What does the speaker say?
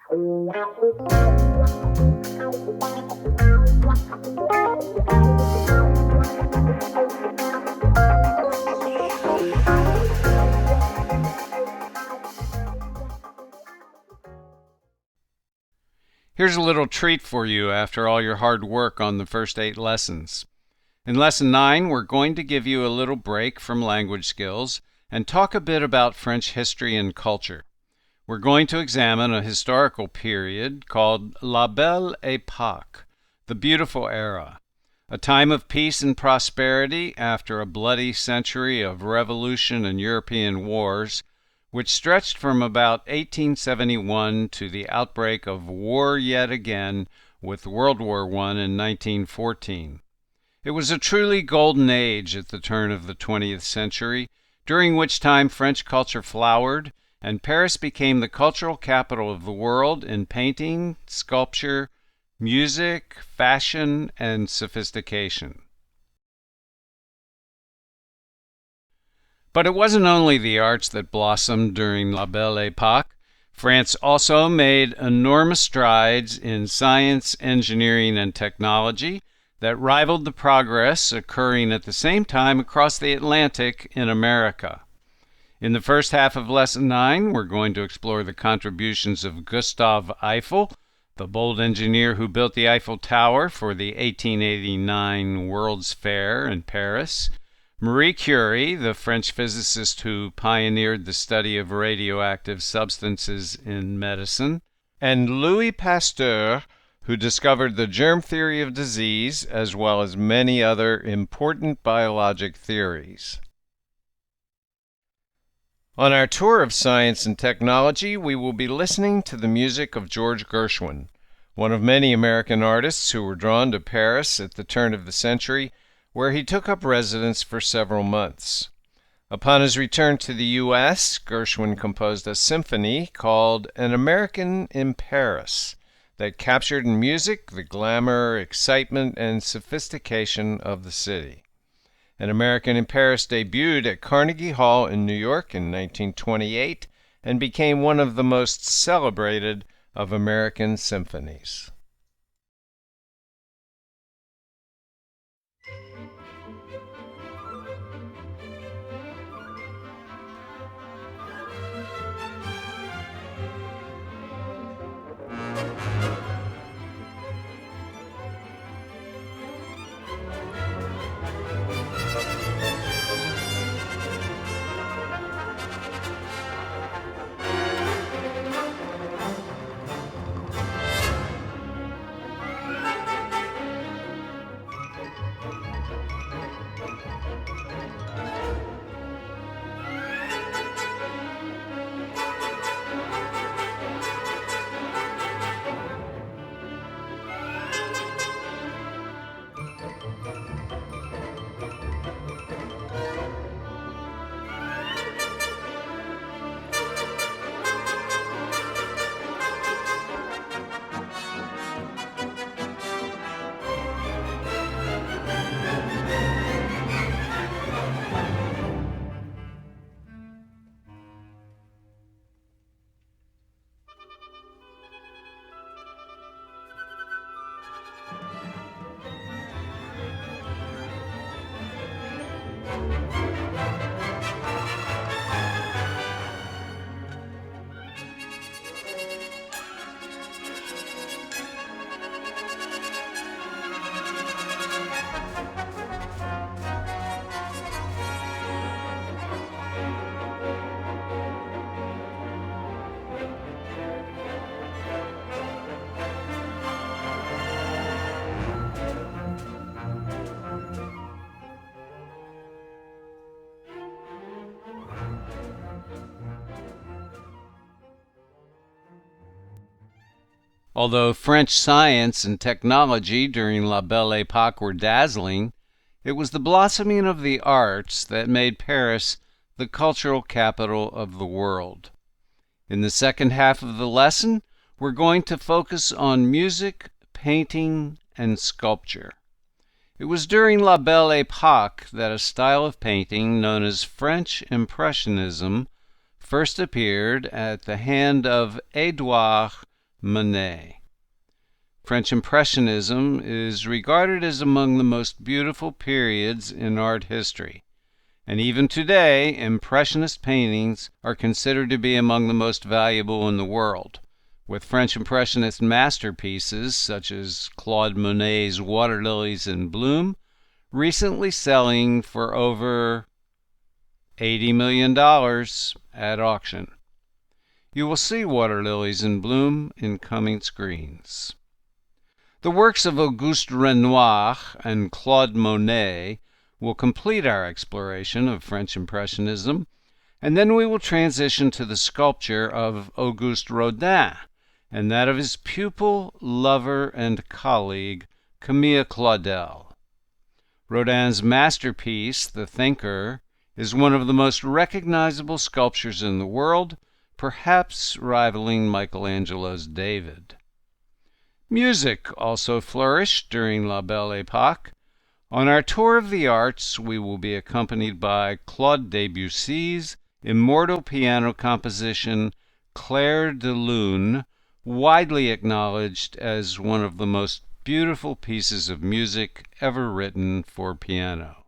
Here's a little treat for you after all your hard work on the first 8 lessons. In Lesson 9, we're going to give you a little break from language skills and talk a bit about French history and culture. We're going to examine a historical period called La Belle Époque, the Beautiful Era, a time of peace and prosperity after a bloody century of revolution and European wars, which stretched from about 1871 to the outbreak of war yet again with World War I in 1914. It was a truly golden age at the turn of the 20th century, during which time French culture flowered and Paris became the cultural capital of the world in painting, sculpture, music, fashion, and sophistication. But it wasn't only the arts that blossomed during La Belle Époque. France also made enormous strides in science, engineering, and technology that rivaled the progress occurring at the same time across the Atlantic in America. In the first half of Lesson 9, we're going to explore the contributions of Gustave Eiffel, the bold engineer who built the Eiffel Tower for the 1889 World's Fair in Paris, Marie Curie, the French physicist who pioneered the study of radioactive substances in medicine, and Louis Pasteur, who discovered the germ theory of disease as well as many other important biologic theories. On our tour of science and technology, we will be listening to the music of George Gershwin, one of many American artists who were drawn to Paris at the turn of the century, where he took up residence for several months. Upon his return to the U.S., Gershwin composed a symphony called An American in Paris that captured in music the glamour, excitement, and sophistication of the city. An American in Paris debuted at Carnegie Hall in New York in 1928 and became one of the most celebrated of American symphonies. Although French science and technology during La Belle Époque were dazzling, it was the blossoming of the arts that made Paris the cultural capital of the world. In the second half of the lesson, we're going to focus on music, painting, and sculpture. It was during La Belle Époque that a style of painting known as French Impressionism first appeared at the hand of Édouard Monet. French Impressionism is regarded as among the most beautiful periods in art history, and even today, Impressionist paintings are considered to be among the most valuable in the world, with French Impressionist masterpieces such as Claude Monet's Water Lilies in Bloom recently selling for over $80 million at auction. You will see Water Lilies in Bloom in coming screens. The works of Auguste Renoir and Claude Monet will complete our exploration of French Impressionism, and then we will transition to the sculpture of Auguste Rodin and that of his pupil, lover, and colleague, Camille Claudel. Rodin's masterpiece, The Thinker, is one of the most recognizable sculptures in the world, perhaps rivaling Michelangelo's David. Music also flourished during La Belle Époque. On our tour of the arts, we will be accompanied by Claude Debussy's immortal piano composition, Clair de Lune, widely acknowledged as one of the most beautiful pieces of music ever written for piano.